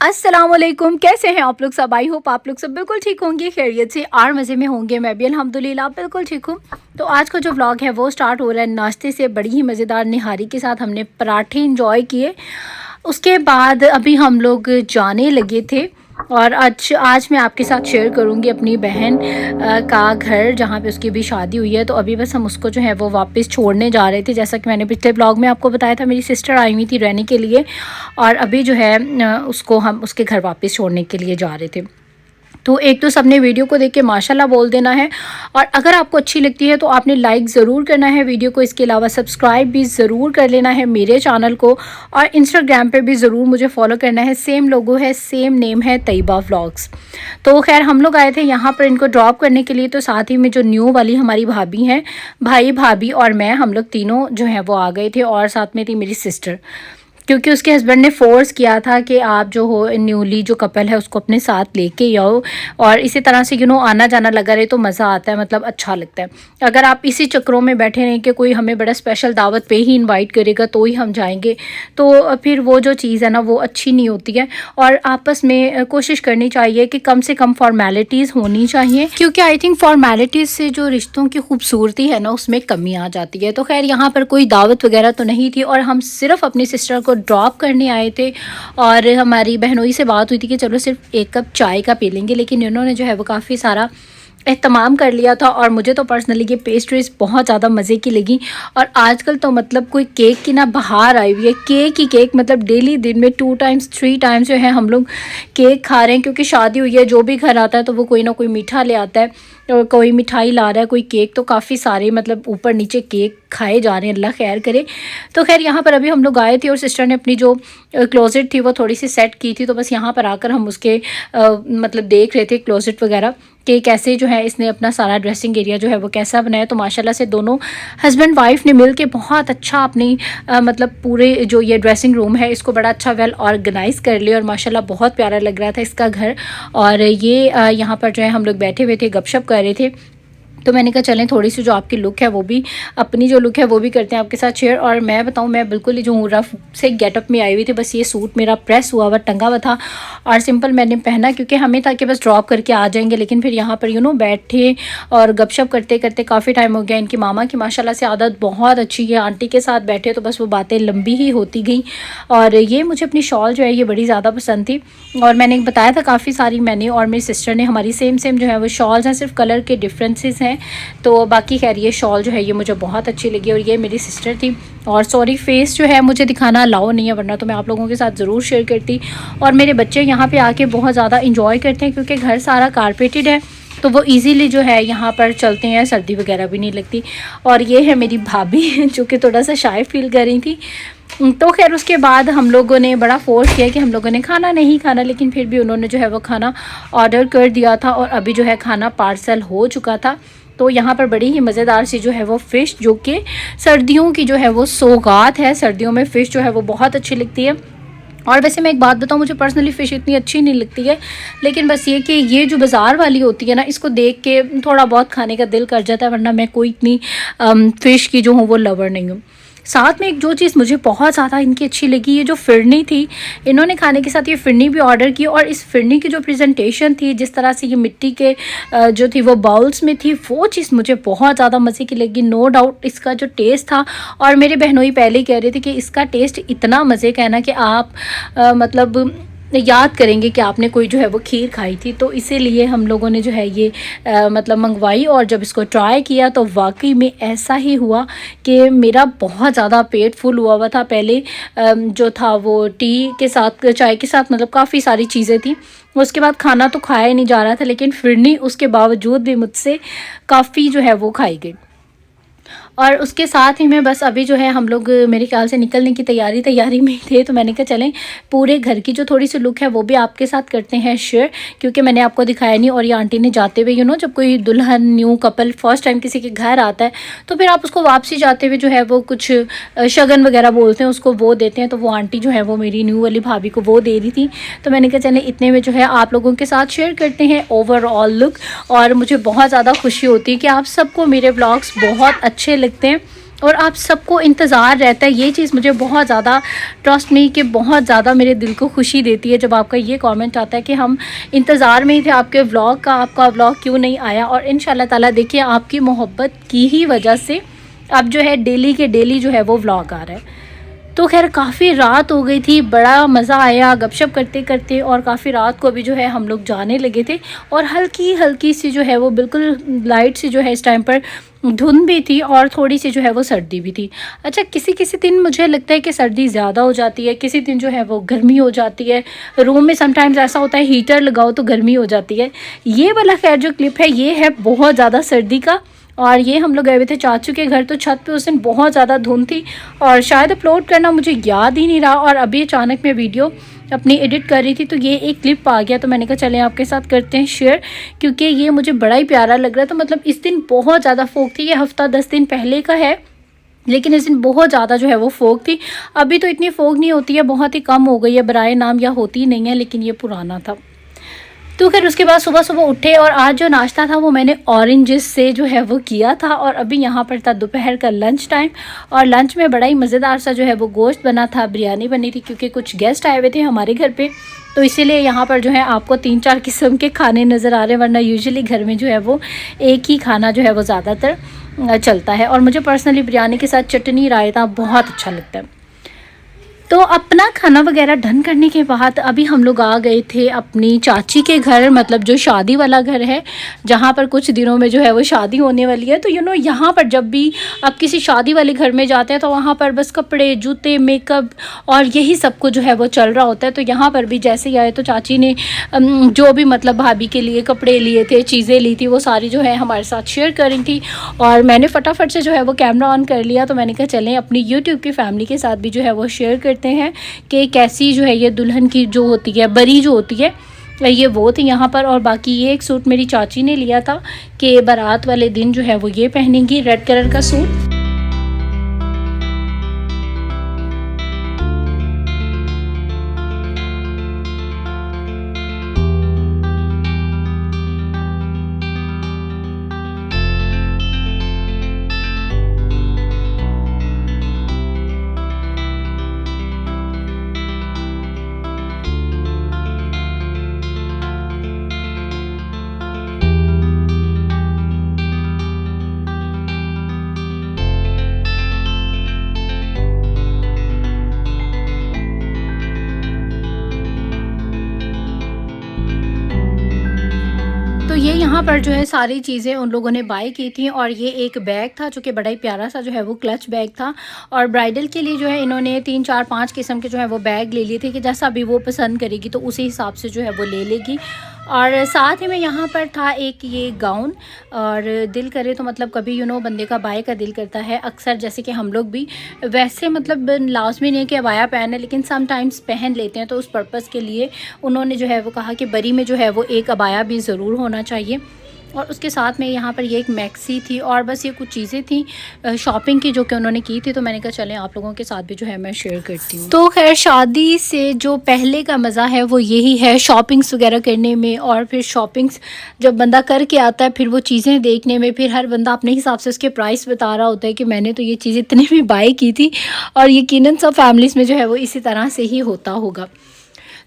अस्सलामुअलैकुम, कैसे हैं आप लोग सब। आई होप आप लोग सब बिल्कुल ठीक होंगे, खैरियत से और मज़े में होंगे। मैं भी अल्हम्दुलिल्लाह बिल्कुल ठीक हूँ। तो आज का जो व्लॉग है वो स्टार्ट हो रहा है नाश्ते से। बड़ी ही मज़ेदार निहारी के साथ हमने पराठे इंजॉय किए। उसके बाद अभी हम लोग जाने लगे थे और आज मैं आपके साथ शेयर करूंगी अपनी बहन का घर, जहाँ पे उसकी भी शादी हुई है। तो अभी बस हम उसको जो है वो वापस छोड़ने जा रहे थे। जैसा कि मैंने पिछले ब्लॉग में आपको बताया था, मेरी सिस्टर आई हुई थी रहने के लिए और अभी जो है उसको हम उसके घर वापस छोड़ने के लिए जा रहे थे। तो एक तो सबने वीडियो को देख के माशाल्लाह बोल देना है, और अगर आपको अच्छी लगती है तो आपने लाइक ज़रूर करना है वीडियो को। इसके अलावा सब्सक्राइब भी ज़रूर कर लेना है मेरे चैनल को, और इंस्टाग्राम पे भी ज़रूर मुझे फॉलो करना है। सेम लोगो है, सेम नेम है, तैयबा व्लॉग्स। तो खैर हम लोग आए थे यहाँ पर इनको ड्रॉप करने के लिए। तो साथ ही में जो न्यू वाली हमारी भाभी हैं, भाई भाभी और मैं, हम लोग तीनों जो है वो आ गए थे, और साथ में थी मेरी सिस्टर, क्योंकि उसके हस्बैंड ने फ़ोर्स किया था कि आप जो हो न्यूली जो कपल है उसको अपने साथ लेके आओ। और इसी तरह से आना जाना लगा रहे तो मज़ा आता है, मतलब अच्छा लगता है। अगर आप इसी चक्रों में बैठे रहें कि कोई हमें बड़ा स्पेशल दावत पे ही इनवाइट करेगा तो ही हम जाएंगे, तो फिर वो जो चीज़ है ना वो अच्छी नहीं होती है। और आपस में कोशिश करनी चाहिए कि कम से कम फॉर्मेलिटीज़ होनी चाहिए, क्योंकि आई थिंक फॉर्मेलिटीज़ से जो रिश्तों की खूबसूरती है ना उसमें कमी आ जाती है। तो खैर यहाँ पर कोई दावत वगैरह तो नहीं थी, और हम सिर्फ अपनी सिस्टर को ड्रॉप करने आए थे। और हमारी बहनोई से बात हुई थी कि चलो सिर्फ एक कप चाय का पी लेंगे, लेकिन इन्होंने जो है वो काफ़ी सारा एहतमाम कर लिया था। और मुझे तो पर्सनली ये पेस्ट्रीज़ बहुत ज़्यादा मज़े की लगी। और आजकल तो मतलब कोई केक की ना बहार आई हुई है, केक ही केक, मतलब डेली दिन में 2 टाइम्स 3 टाइम्स जो है हम लोग केक खा रहे हैं। क्योंकि शादी हुई है, जो भी घर आता है तो वो कोई ना कोई मीठा ले आता है, और कोई मिठाई ला रहा है, कोई केक, तो काफ़ी सारे मतलब ऊपर नीचे केक खाए जा रहे हैं, अल्लाह खैर करे। तो खैर यहाँ पर अभी हम लोग आए थे और सिस्टर ने अपनी जो क्लोजेट थी वो थोड़ी सी सेट की थी। तो बस यहाँ पर आकर हम उसके मतलब देख रहे थे क्लोजेट वगैरह कि कैसे जो है इसने अपना सारा ड्रेसिंग एरिया जो है वो कैसा बनाया। तो माशाल्लाह से दोनों हस्बैंड वाइफ ने मिल के बहुत अच्छा अपनी मतलब पूरे जो ये ड्रेसिंग रूम है इसको बड़ा अच्छा वेल ऑर्गेनाइज कर लिया, और माशाल्लाह बहुत प्यारा लग रहा था इसका घर। और ये यहाँ पर जो है हम लोग बैठे हुए थे, गपशप कर रहे थे। तो मैंने कहा चलें थोड़ी सी जो आपकी लुक है वो भी, अपनी जो लुक है वो भी करते हैं आपके साथ शेयर। और मैं बताऊं, मैं बिल्कुल ही जो रफ से गेटअप में आई हुई थी, बस ये सूट मेरा प्रेस हुआ हुआ टंगा हुआ था और सिंपल मैंने पहना, क्योंकि हमें था कि बस ड्रॉप करके आ जाएंगे। लेकिन फिर यहाँ पर बैठे और गपशप करते करते काफ़ी टाइम हो गया। इनकी मामा की माशाल्लाह से आदत बहुत अच्छी है, आंटी के साथ बैठे तो बस वो बातें लंबी ही होती गई। और ये मुझे अपनी शॉल जो है ये बड़ी ज़्यादा पसंद थी, और मैंने बताया था काफ़ी सारी मैंने और मेरी सिस्टर ने हमारी सेम जो है वो शॉल्स हैं, सिर्फ कलर के डिफरेंसेस हैं। तो बाकी खैर ये शॉल जो है ये मुझे बहुत अच्छी लगी, और ये मेरी सिस्टर थी। और सॉरी फेस जो है मुझे दिखाना अलाउ नहीं है, वरना तो मैं आप लोगों के साथ ज़रूर शेयर करती। और मेरे बच्चे यहाँ पे आके बहुत ज़्यादा इंजॉय करते हैं, क्योंकि घर सारा कारपेटेड है तो वो इजीली जो है यहाँ पर चलते हैं, सर्दी वगैरह भी नहीं लगती। और ये है मेरी भाभी जो कि थोड़ा सा शाय फील कर रही थी। तो खैर उसके बाद हम लोगों ने बड़ा फोर्स किया कि हम लोगों ने खाना नहीं खाना, लेकिन फिर भी उन्होंने जो है वो खाना ऑर्डर कर दिया था, और अभी जो है खाना पार्सल हो चुका था। तो यहाँ पर बड़ी ही मज़ेदार सी जो है वो फ़िश, जो कि सर्दियों की जो है वो सौगात है। सर्दियों में फ़िश जो है वो बहुत अच्छी लगती है। और वैसे मैं एक बात बताऊँ, मुझे पर्सनली फ़िश इतनी अच्छी नहीं लगती है, लेकिन बस ये कि ये जो बाज़ार वाली होती है ना, इसको देख के थोड़ा बहुत खाने का दिल कर जाता है, वरना मैं कोई इतनी फ़िश की जो हूँ वो लवर नहीं हूँ। साथ में एक जो चीज़ मुझे बहुत ज़्यादा इनकी अच्छी लगी, ये जो फिरनी थी, इन्होंने खाने के साथ ये फिरनी भी ऑर्डर की। और इस फिरनी की जो प्रेजेंटेशन थी, जिस तरह से ये मिट्टी के जो थी वो बाउल्स में थी, वो चीज़ मुझे बहुत ज़्यादा मज़े की लगी। नो डाउट इसका जो टेस्ट था, और मेरे बहनोई पहले ही कह रहे थे कि इसका टेस्ट इतना मज़े का है ना कि आप मतलब याद करेंगे कि आपने कोई जो है वो खीर खाई थी। तो इसीलिए हम लोगों ने जो है ये मतलब मंगवाई, और जब इसको ट्राई किया तो वाकई में ऐसा ही हुआ कि मेरा बहुत ज़्यादा पेट फुल हुआ हुआ था। पहले जो था वो टी के साथ, चाय के साथ, मतलब काफ़ी सारी चीज़ें थी। उसके बाद खाना तो खाया ही नहीं जा रहा था, लेकिन फिरनी उसके बावजूद भी मुझसे काफ़ी जो है वो खाई गई। और उसके साथ ही में बस अभी जो है हम लोग मेरे ख्याल से निकलने की तैयारी में थे। तो मैंने कहा चलें पूरे घर की जो थोड़ी सी लुक है वो भी आपके साथ करते हैं शेयर, क्योंकि मैंने आपको दिखाया नहीं। और ये आंटी ने जाते हुए जब कोई दुल्हन न्यू कपल फर्स्ट टाइम किसी के घर आता है तो फिर आप उसको वापसी जाते हुए जो है वो कुछ शगन वगैरह बोलते हैं उसको, वो देते हैं। तो वो आंटी जो है वो मेरी न्यू वाली भाभी को वो दे रही थी। तो मैंने कहा चलें इतने में जो है आप लोगों के साथ शेयर करते हैं ओवरऑल लुक। और मुझे बहुत ज़्यादा खुशी होती है कि आप सबको मेरे व्लॉग्स बहुत अच्छे लगते हैं। और आप सबको इंतज़ार रहता है। ये चीज़ मुझे बहुत ज़्यादा, ट्रस्ट मी, कि बहुत ज़्यादा मेरे दिल को खुशी देती है जब आपका ये कमेंट आता है कि हम इंतज़ार में ही थे आपके व्लॉग का, आपका व्लॉग क्यों नहीं आया। और इंशाल्लाह ताला देखिए आपकी मोहब्बत की ही वजह से अब जो है डेली के डेली जो है वो व्लॉग आ रहा है। तो खैर काफ़ी रात हो गई थी, बड़ा मज़ा आया गपशप करते करते, और काफ़ी रात को भी जो है हम लोग जाने लगे थे। और हल्की हल्की सी जो है वो बिल्कुल लाइट सी जो है इस टाइम पर धुंध भी थी, और थोड़ी सी जो है वो सर्दी भी थी। अच्छा, किसी किसी दिन मुझे लगता है कि सर्दी ज़्यादा हो जाती है, किसी दिन जो है वो गर्मी हो जाती है। रूम में समटाइम्स ऐसा होता है हीटर लगाओ तो गर्मी हो जाती है। ये वाला खैर जो क्लिप है ये है बहुत ज़्यादा सर्दी का। और ये हम लोग गए हुए थे चाचू के घर, तो छत पे उस दिन बहुत ज़्यादा धुंध थी और शायद अपलोड करना मुझे याद ही नहीं रहा। और अभी अचानक मैं वीडियो अपनी एडिट कर रही थी तो ये एक क्लिप आ गया, तो मैंने कहा चलें आपके साथ करते हैं शेयर, क्योंकि ये मुझे बड़ा ही प्यारा लग रहा है। तो मतलब इस दिन बहुत ज़्यादा फोग थी, ये हफ्ता 10 दिन पहले का है, लेकिन इस दिन बहुत ज़्यादा जो है वो फोग थी। अभी तो इतनी फोग नहीं होती है, बहुत ही कम हो गई है बराए नाम, या होती नहीं है, लेकिन ये पुराना था। तो फिर उसके बाद सुबह सुबह उठे, और आज जो नाश्ता था वो मैंने ऑरेंजेस से जो है वो किया था। और अभी यहाँ पर था दोपहर का लंच टाइम, और लंच में बड़ा ही मज़ेदार सा जो है वो गोश्त बना था, बिरयानी बनी थी, क्योंकि कुछ गेस्ट आए हुए थे हमारे घर पे। तो इसीलिए यहाँ पर जो है आपको 3-4 किस्म के खाने नज़र आ रहे हैं, वरना यूजुअली घर में जो है वो एक ही खाना जो है वो ज़्यादातर चलता है। और मुझे पर्सनली बिरयानी के साथ चटनी रायता बहुत अच्छा लगता है। तो अपना खाना वगैरह डन करने के बाद अभी हम लोग आ गए थे अपनी चाची के घर, मतलब जो शादी वाला घर है, जहाँ पर कुछ दिनों में जो है वो शादी होने वाली है। तो यहाँ पर जब भी आप किसी शादी वाले घर में जाते हैं तो वहाँ पर बस कपड़े, जूते, मेकअप और यही सब कुछ जो है वो चल रहा होता है। तो यहाँ पर भी जैसे ही आए तो चाची ने जो भी मतलब भाभी के लिए कपड़े लिए थे, चीज़ें ली थी, वो सारी जो है हमारे साथ शेयर कर रही थी। और मैंने फटाफट से जो है वो कैमरा ऑन कर लिया। तो मैंने कहा चलें अपनी यूट्यूब की फैमिली के साथ भी जो है वो शेयर करते हैं कि कैसी जो है ये दुल्हन की जो होती है, बरी जो होती है, ये वो थी यहाँ पर। और बाकी ये एक सूट मेरी चाची ने लिया था कि बारात वाले दिन जो है वो ये पहनेंगी, रेड कलर का सूट। तो ये यहाँ पर जो है सारी चीज़ें उन लोगों ने बाय की थी। और ये एक बैग था जो कि बड़ा ही प्यारा सा जो है वो क्लच बैग था। और ब्राइडल के लिए जो है इन्होंने 3, 4, 5 किस्म के जो है वो बैग ले लिए थे कि जैसा भी वो पसंद करेगी तो उसी हिसाब से जो है वो ले लेगी। और साथ ही में यहाँ पर था एक ये गाउन, और दिल करे तो मतलब कभी बंदे का बाय का दिल करता है अक्सर, जैसे कि हम लोग भी वैसे मतलब लाजमी नहीं कि अबाया पहने, लेकिन सम टाइम्स पहन लेते हैं। तो उस पर्पज़ के लिए उन्होंने जो है वो कहा कि बरी में जो है वो एक अबाया भी ज़रूर होना चाहिए। और उसके साथ में यहाँ पर ये एक मैक्सी थी, और बस ये कुछ चीज़ें थी शॉपिंग की जो कि उन्होंने की थी। तो मैंने कहा चलें आप लोगों के साथ भी जो है मैं शेयर करती हूँ। तो खैर शादी से जो पहले का मज़ा है वो यही है, शॉपिंग्स वगैरह करने में। और फिर शॉपिंग्स जब बंदा करके आता है फिर वो चीज़ें देखने में, फिर हर बंदा अपने हिसाब से उसके प्राइस बता रहा होता है कि मैंने तो ये चीज़ इतने में बाय की थी। और यकीनन सब फैमिलीज़ में जो है वो इसी तरह से ही होता होगा।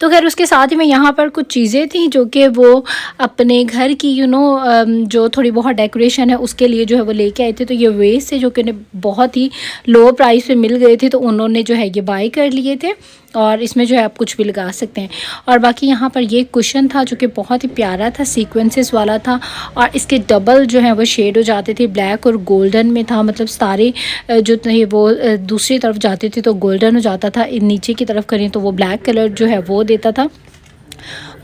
तो खैर उसके साथ ही में यहाँ पर कुछ चीज़ें थी जो कि वो अपने घर की जो थोड़ी बहुत डेकोरेशन है उसके लिए जो है वो लेके आए थे। तो ये वेस्ट है जो कि उन्हें बहुत ही लो प्राइस पे मिल गए थे, तो उन्होंने जो है ये बाय कर लिए थे। और इसमें जो है आप कुछ भी लगा सकते हैं। और बाकी यहाँ पर ये कुशन था जो कि बहुत ही प्यारा था, सीक्वेंसेस वाला था। और इसके डबल जो है वो शेड हो जाते थे, ब्लैक और गोल्डन में था। मतलब सारे जो थे वो दूसरी तरफ जाते थे तो गोल्डन हो जाता था, नीचे की तरफ करें तो वो ब्लैक कलर जो है वो देता था।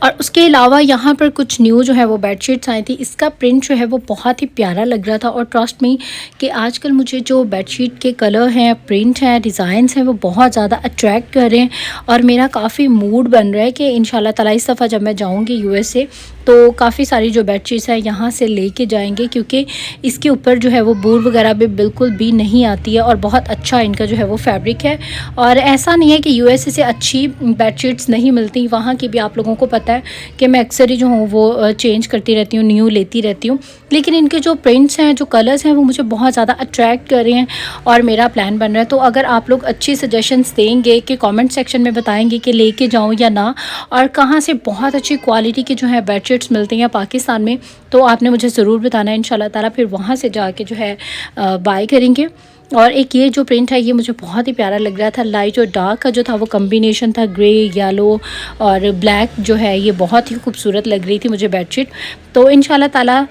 और उसके अलावा यहाँ पर कुछ न्यू जो है वो बेडशीट्स आई थी। इसका प्रिंट जो है वो बहुत ही प्यारा लग रहा था। और ट्रस्ट मी कि आजकल मुझे जो बेडशीट के कलर हैं, प्रिंट हैं, डिज़ाइंस हैं, वो बहुत ज़्यादा अट्रैक्ट कर रहे हैं। और मेरा काफ़ी मूड बन रहा है कि इंशाल्लाह ताला इस दफ़ा जब मैं जाऊँगी यूएसए तो काफ़ी सारी जो बेडशीट्स हैं यहाँ से लेके जाएंगे, क्योंकि इसके ऊपर जो है वो बूर वगैरह भी बिल्कुल भी नहीं आती है। और बहुत अच्छा इनका जो है वो फैब्रिक है। और ऐसा नहीं है कि यूएसए से अच्छी बेडशीट्स नहीं मिलती, वहाँ की भी आप लोगों को पता पता है कि मैं अक्सर ही जो हूँ वो चेंज करती रहती हूँ, न्यू लेती रहती हूँ, लेकिन इनके जो प्रिंट्स हैं, जो कलर्स हैं, वो मुझे बहुत ज़्यादा अट्रैक्ट कर रहे हैं और मेरा प्लान बन रहा है। तो अगर आप लोग अच्छी सजेशंस देंगे कि कमेंट सेक्शन में बताएंगे कि लेके जाऊँ या ना, और कहाँ से बहुत अच्छी क्वालिटी के जो है बेडशीट्स मिलती हैं पाकिस्तान में, तो आपने मुझे ज़रूर बताना है इंशाल्लाह ताला। फिर वहाँ से जाके जो है बाय करेंगे। और एक ये जो प्रिंट है ये मुझे बहुत ही प्यारा लग रहा था। लाइट और डार्क का जो था वो कम्बिनेशन था, ग्रे, येलो और ब्लैक जो है, ये बहुत ही खूबसूरत लग रही थी मुझे बेडशीट। तो इंशाल्लाह ताला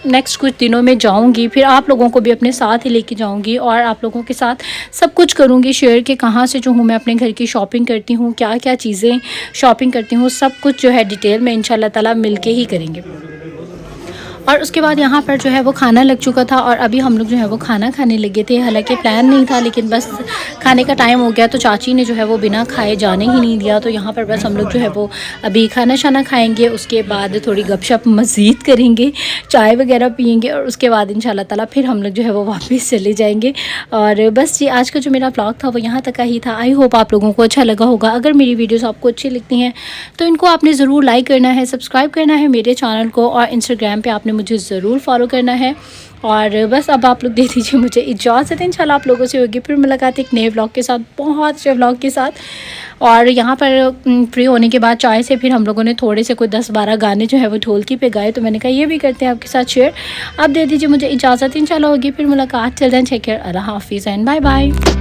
नेक्स्ट कुछ दिनों में जाऊंगी, फिर आप लोगों को भी अपने साथ ही लेके जाऊंगी और आप लोगों के साथ सब कुछ करूंगी शेयर कि कहाँ से जो हूँ मैं अपने घर की शॉपिंग करती हूँ, क्या क्या चीज़ें शॉपिंग करती हूँ, सब कुछ जो है डिटेल में इंशाल्लाह ताला मिल के ही करेंगे। और उसके बाद यहाँ पर जो है वो खाना लग चुका था और अभी हम लोग जो है वो खाना खाने लगे थे। हालांकि प्लान नहीं था, लेकिन बस खाने का टाइम हो गया तो चाची ने जो है वो बिना खाए जाने ही नहीं दिया। तो यहाँ पर बस हम लोग जो है वो अभी खाना शाना खाएंगे, उसके बाद थोड़ी गपशप मज़ीद करेंगे, चाय वगैरह पियेंगे और उसके बाद इंशाल्लाह ताला फिर हम लोग जो है वो वापस चले जाएंगे। और बस जी आज का जो मेरा व्लॉग था वो यहाँ तक का ही था। आई होप आप लोगों को अच्छा लगा होगा। अगर मेरी वीडियोज़ आपको अच्छी लगती हैं तो इनको आपने ज़रूर लाइक करना है, सब्सक्राइब करना है मेरे चैनल को, और इंस्टाग्राम पर आपने मुझे ज़रूर फॉलो करना है। और बस अब आप लोग दे दीजिए मुझे इजाज़त। इंशाल्लाह आप लोगों से होगी फिर मुलाकात एक नए व्लॉग के साथ, बहुत अच्छे व्लॉग के साथ। और यहाँ पर फ्री होने के बाद चाय से फिर हम लोगों ने थोड़े से कोई 10-12 गाने जो है वो ढोलकी पे गाए, तो मैंने कहा ये भी करते हैं आपके साथ शेयर। अब दे दीजिए मुझे इजाज़त, इंशाल्लाह होगी फिर मुलाकात। टिल देन टेक केयर, अल्लाह हाफिज़ एंड बाय बाय।